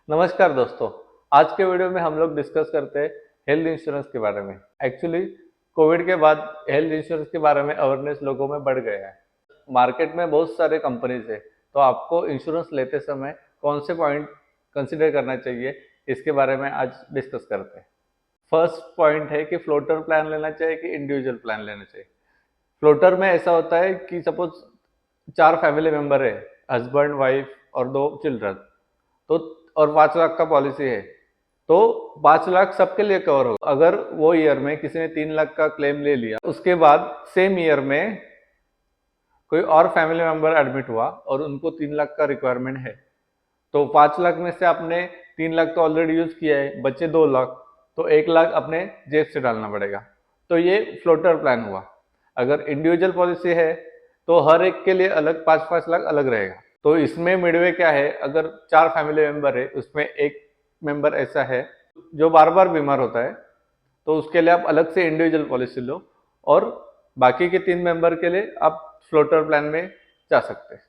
नमस्कार दोस्तों। आज के वीडियो में हम लोग डिस्कस करते हैं हेल्थ इंश्योरेंस के बारे में। एक्चुअली कोविड के बाद हेल्थ इंश्योरेंस के बारे में अवेयरनेस लोगों में बढ़ गया है। मार्केट में बहुत सारे कंपनीज है, तो आपको इंश्योरेंस लेते समय कौन से पॉइंट कंसिडर करना चाहिए, इसके बारे में आज डिस्कस करते हैं। फर्स्ट पॉइंट है कि फ्लोटर प्लान लेना चाहिए कि इंडिविजुअल प्लान लेना चाहिए। फ्लोटर में ऐसा होता है कि सपोज 4 फैमिली मेंबर है, हस्बैंड वाइफ और 2 चिल्ड्रन, तो और 5 लाख का पॉलिसी है, तो 5 लाख सबके लिए कवर होगा। अगर वो ईयर में किसी ने 3 लाख का क्लेम ले लिया, उसके बाद सेम ईयर में कोई और फैमिली मेंबर एडमिट हुआ और उनको 3 लाख का रिक्वायरमेंट है, तो 5 लाख में से आपने 3 लाख तो ऑलरेडी यूज किया है, बचे 2 लाख, तो 1 लाख अपने जेब से डालना पड़ेगा। तो ये फ्लोटर प्लान हुआ। अगर इंडिविजुअल पॉलिसी है तो हर एक के लिए अलग 5-5 लाख अलग रहेगा। तो इसमें मिडवे क्या है, अगर 4 फैमिली मेंबर है, उसमें एक मेंबर ऐसा है जो बार बार बीमार होता है, तो उसके लिए आप अलग से इंडिविजुअल पॉलिसी लो, और बाकी के 3 मेंबर के लिए आप फ्लोटर प्लान में जा सकते हैं।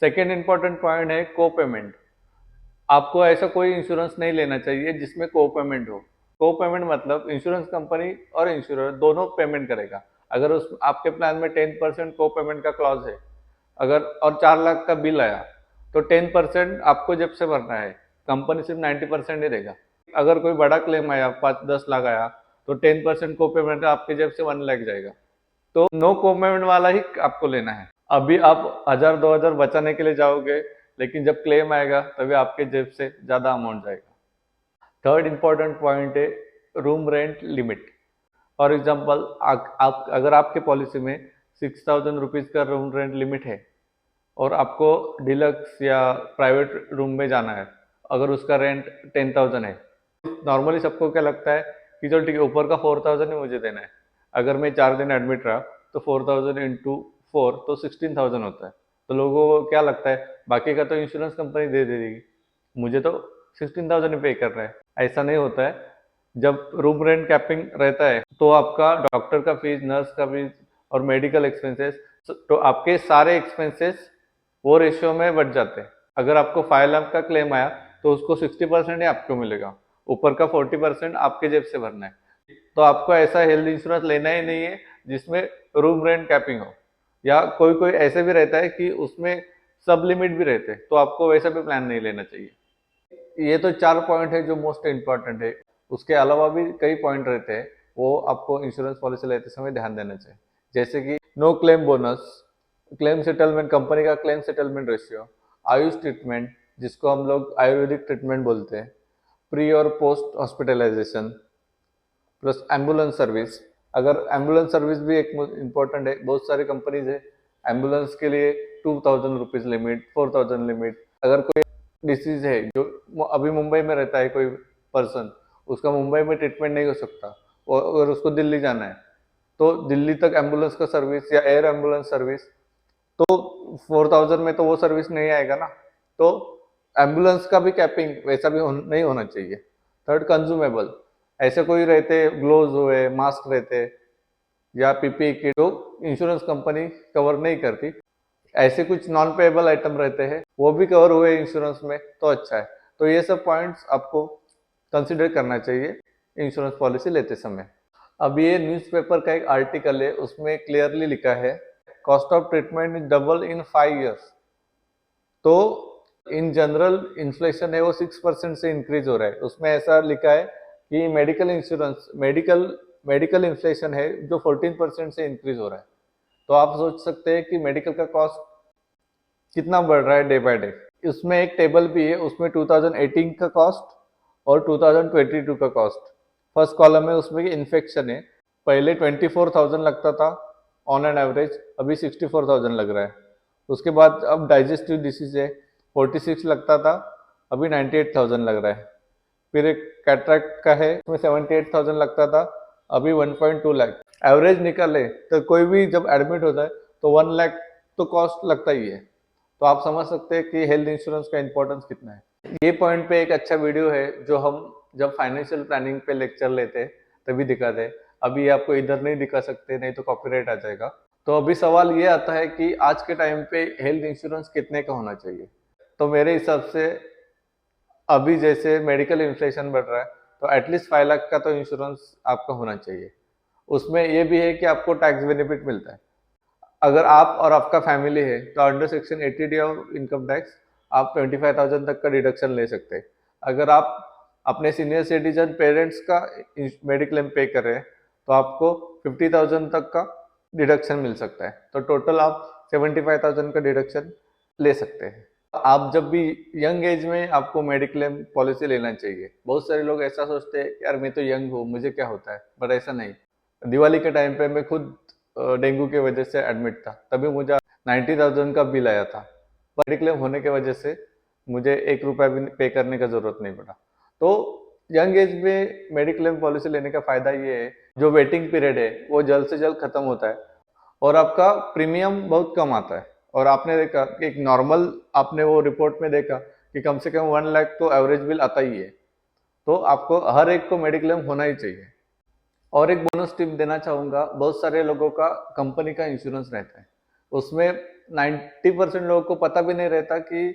सेकेंड इंपॉर्टेंट पॉइंट है को पेमेंट। आपको ऐसा कोई इंश्योरेंस नहीं लेना चाहिए जिसमें को पेमेंट हो। को पेमेंट मतलब इंश्योरेंस कंपनी और इंश्योरर दोनों पेमेंट करेगा। अगर उस आपके प्लान में 10% को पेमेंट का क्लॉज है, अगर और 4 लाख का बिल आया, तो 10% आपको जेब से भरना है, कंपनी सिर्फ 90% ही देगा। अगर कोई बड़ा क्लेम आया, 5-10 लाख आया, तो 10% को पेमेंट आपके जेब से 1 लाख जाएगा। तो नो को पेमेंट वाला ही आपको लेना है। अभी आप 1000-2000 बचाने के लिए जाओगे, लेकिन जब क्लेम आएगा तभी आपके जेब से ज्यादा अमाउंट जाएगा। थर्ड इंपॉर्टेंट पॉइंट है room rent limit. For example, आप अगर आपके पॉलिसी में 6000 रुपीज का रूम रेंट लिमिट है और आपको डिलक्स या प्राइवेट रूम में जाना है, अगर उसका रेंट 10,000 है, नॉर्मली सबको क्या लगता है कि चलो ठीक है, ऊपर का 4000 ही मुझे देना है। अगर मैं 4 दिन एडमिट रहा तो 4000 इंटू 4 तो 16,000 होता है। तो लोगों को क्या लगता है, बाकी का तो इंश्योरेंस कंपनी दे देगी, मुझे तो 16,000 ही पे करना है। ऐसा नहीं होता है। जब रूम रेंट कैपिंग रहता है तो आपका डॉक्टर का फीस, नर्स का फीस और मेडिकल एक्सपेंसेस, तो आपके सारे एक्सपेंसेस वो रेशियो में बढ़ जाते हैं। अगर आपको 5 लाख का क्लेम आया तो उसको 60% ही आपको मिलेगा, ऊपर का 40% आपके जेब से भरना है। तो आपको ऐसा हेल्थ इंश्योरेंस लेना ही नहीं है जिसमें रूम रेंट कैपिंग हो, या कोई कोई ऐसे भी रहता है कि उसमें सब लिमिट भी रहते हैं, तो आपको वैसा भी प्लान नहीं लेना चाहिए। ये तो 4 पॉइंट है जो मोस्ट इंपॉर्टेंट है। उसके अलावा भी कई पॉइंट रहते हैं, वो आपको इंश्योरेंस पॉलिसी लेते समय ध्यान देना चाहिए। जैसे कि no claim bonus, claim settlement, company का claim settlement ratio, AYUSH treatment जिसको हम लोग आयुर्वेदिक ट्रीटमेंट बोलते हैं, प्री और post hospitalisation, plus ambulance service. अगर एम्बुलेंस सर्विस भी एक इम्पोर्टेंट है, बहुत सारी कंपनीज है एम्बुलेंस के लिए 2000 रुपीज लिमिट, 4000 लिमिट। अगर कोई डिसीज है, जो अभी मुंबई में रहता है कोई पर्सन, उसका मुंबई में ट्रीटमेंट नहीं हो सकता, और अगर उसको दिल्ली जाना है, तो दिल्ली तक एम्बुलेंस का सर्विस या एयर एम्बुलेंस सर्विस, तो 4000 में तो वो सर्विस नहीं आएगा ना। तो एम्बुलेंस का भी कैपिंग वैसा भी नहीं होना चाहिए। Third, consumable. ऐसे कोई रहते, ग्लोव्स हुए, मास्क रहते, या पीपीई किट, जो इंश्योरेंस कंपनी कवर नहीं करती, ऐसे कुछ नॉन पेएबल आइटम रहते हैं, वो भी कवर हुए इंश्योरेंस में तो अच्छा है। तो ये सब पॉइंट्स आपको कंसिडर करना चाहिए इंश्योरेंस पॉलिसी लेते समय। अब ये न्यूज़पेपर का एक आर्टिकल है, उसमें क्लियरली लिखा है cost of treatment is double in 5 years। तो इन जनरल इन्फ्लेशन है वो 6% से इंक्रीज हो रहा है। उसमें ऐसा लिखा है कि मेडिकल इंश्योरेंस, मेडिकल इन्फ्लेशन है जो 14% से इंक्रीज हो रहा है। तो आप सोच सकते हैं कि मेडिकल का कॉस्ट कितना बढ़ रहा है डे बाय डे। उसमें एक टेबल भी है, उसमें 2018 का कॉस्ट और 2022 का कॉस्ट। फर्स्ट कॉलम में उसमें इन्फेक्शन है, पहले 24,000 लगता था ऑन एन एवरेज, अभी 64,000 लग रहा है। उसके बाद अब डाइजेस्टिव डिसीज है, 46 लगता था, अभी 98,000 लग रहा है। फिर एक कैटरेक्ट का है, उसमें 78,000 लगता था, अभी 1.2 लाख। एवरेज निकाले तो कोई भी जब एडमिट होता है तो 1 लाख तो कॉस्ट लगता ही है। तो आप समझ सकते हैं कि हेल्थ इंश्योरेंस का इंपॉर्टेंस कितना है। ये पॉइंट पे एक अच्छा वीडियो है जो हम जब फाइनेंशियल प्लानिंग पे लेक्चर लेते हैं तभी दिखाते हैं। अभी आपको इधर नहीं दिखा सकते, नहीं तो कॉपीराइट आ जाएगा। तो अभी सवाल ये आता है कि आज के टाइम पे हेल्थ इंश्योरेंस कितने का होना चाहिए। तो मेरे हिसाब से अभी जैसे मेडिकल इन्फ्लेशन बढ़ रहा है, तो एटलीस्ट 5 लाख का तो इंश्योरेंस आपका होना चाहिए। उसमें ये भी है कि आपको टैक्स बेनिफिट मिलता है। अगर आप और आपका फैमिली है तो under section 80D of income tax आप 25,000 तक का डिडक्शन ले सकते हैं। अगर आप अपने सीनियर सिटीजन पेरेंट्स का मेडिक्लेम पे कर रहे हैं तो आपको 50,000 तक का डिडक्शन मिल सकता है। तो टोटल आप 75,000 का डिडक्शन ले सकते हैं। आप जब भी यंग एज में आपको मेडिक्लेम पॉलिसी लेना चाहिए। बहुत सारे लोग ऐसा सोचते हैं यार मैं तो यंग हूँ, मुझे क्या होता है, बट ऐसा नहीं। दिवाली के टाइम पे मैं खुद डेंगू की वजह से एडमिट था, तभी मुझे 90,000 का बिल आया था। मेडिक्लेम होने की वजह से मुझे 1 रुपया भी पे करने का जरूरत नहीं पड़ा। तो यंग एज में मेडिक्लेम पॉलिसी लेने का फायदा ये है, जो वेटिंग पीरियड है वो जल्द से जल्द खत्म होता है और आपका प्रीमियम बहुत कम आता है। और आपने देखा कि एक नॉर्मल, आपने वो रिपोर्ट में देखा कि कम से कम 1 लाख तो एवरेज बिल आता ही है। तो आपको हर एक को मेडिक्लेम होना ही चाहिए। और एक बोनस टिप देना चाहूंगा, बहुत सारे लोगों का कंपनी का इंश्योरेंस रहता है, उसमें 90% लोगों को पता भी नहीं रहता कि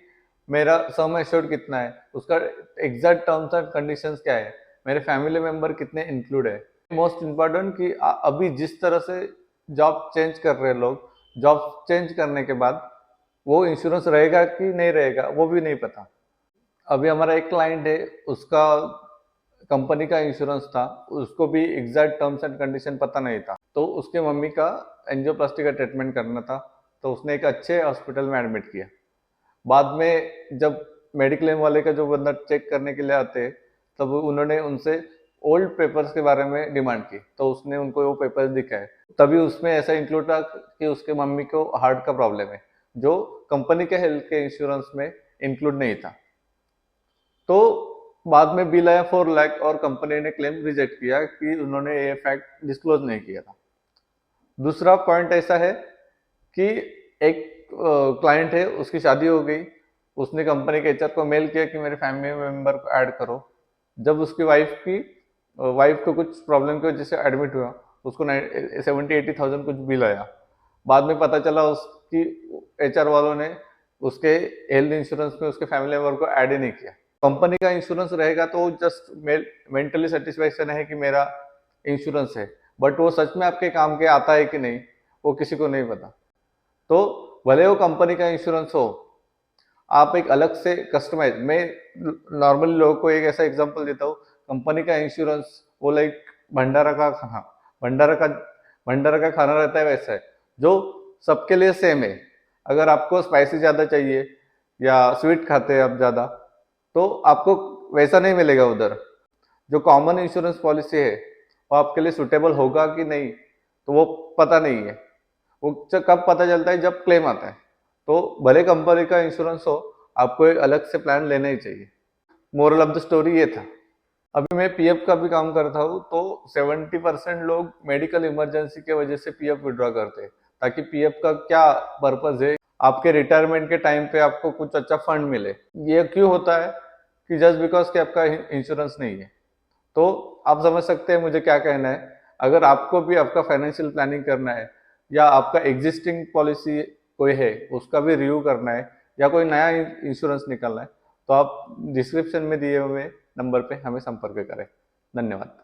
मेरा सम एश्योर्ड कितना है, उसका एग्जैक्ट टर्म्स एंड कंडीशंस क्या है, मेरे फैमिली मेंबर कितने इंक्लूड है। मोस्ट इम्पोर्टेंट कि अभी जिस तरह से जॉब चेंज कर रहे हैं लोग, जॉब चेंज करने के बाद वो इंश्योरेंस रहेगा कि नहीं रहेगा वो भी नहीं पता। अभी हमारा एक क्लाइंट है, उसका कंपनी का इंश्योरेंस था, उसको भी एग्जैक्ट टर्म्स एंड कंडीशन पता नहीं था। तो उसके मम्मी का एंजियोप्लास्टी का ट्रीटमेंट करना था, तो उसने एक अच्छे हॉस्पिटल में एडमिट किया। बाद में जब मेडिक्लेम वाले का जो बंदा चेक करने के लिए आते हैं, तब उन्होंने उनसे ओल्ड पेपर्स के बारे में डिमांड की, तो उसने उनको वो पेपर्स दिखाए। तभी उसमें ऐसा इंक्लूड था कि उसके मम्मी को हार्ट का प्रॉब्लम है, जो कंपनी के हेल्थ के इंश्योरेंस में इंक्लूड नहीं था। तो बाद में बिल आया 4 लाख और कंपनी ने क्लेम रिजेक्ट किया कि उन्होंने ये फैक्ट डिस्क्लोज नहीं किया था। दूसरा पॉइंट ऐसा है कि एक क्लाइंट है, उसकी शादी हो गई, उसने कंपनी के एचआर को मेल किया कि मेरे फैमिली मेंबर को ऐड करो। जब उसकी वाइफ को कुछ प्रॉब्लम की वजह से एडमिट हुआ, उसको 70-80,000 कुछ बिल आया। बाद में पता चला उसकी एचआर वालों ने उसके हेल्थ इंश्योरेंस में उसके फैमिली मेंबर को ऐड ही नहीं किया। कंपनी का इंश्योरेंस रहेगा तो जस्ट मेंटली सेटिस्फेक्शन है कि मेरा इंश्योरेंस है, बट वो सच में आपके काम के आता है कि नहीं वो किसी को नहीं पता। तो भले वो कंपनी का इंश्योरेंस हो, आप एक अलग से कस्टमाइज, मैं नॉर्मली लोगों को एक ऐसा एग्जांपल देता हूँ, कंपनी का इंश्योरेंस वो लाइक भंडारा का खाना, भंडारा का भंडारा का खाना रहता है, वैसा है जो सबके लिए सेम है। अगर आपको स्पाइसी ज्यादा चाहिए या स्वीट खाते हैं आप ज्यादा, तो आपको वैसा नहीं मिलेगा उधर। जो कॉमन इंश्योरेंस पॉलिसी है वो आपके लिए सुटेबल होगा कि नहीं, तो वो पता नहीं है। वो कब पता चलता है, जब क्लेम आता है। तो भले कंपनी का इंश्योरेंस हो, आपको एक अलग से प्लान लेना ही चाहिए। मोरल ऑफ द स्टोरी ये था। अभी मैं पीएफ का भी काम करता हूँ, तो 70% लोग मेडिकल इमरजेंसी के वजह से पीएफ विड्रॉ करते हैं, ताकि पीएफ का क्या पर्पज है, आपके रिटायरमेंट के टाइम पे आपको कुछ अच्छा फंड मिले। ये क्यों होता है कि जस्ट बिकॉज कि आपका इंश्योरेंस नहीं है। तो आप समझ सकते हैं मुझे क्या कहना है। अगर आपको भी आपका फाइनेंशियल प्लानिंग करना है, या आपका एग्जिस्टिंग पॉलिसी कोई है उसका भी रिव्यू करना है, या कोई नया इंश्योरेंस निकालना है, तो आप डिस्क्रिप्शन में दिए हुए नंबर पे हमें संपर्क करें। धन्यवाद।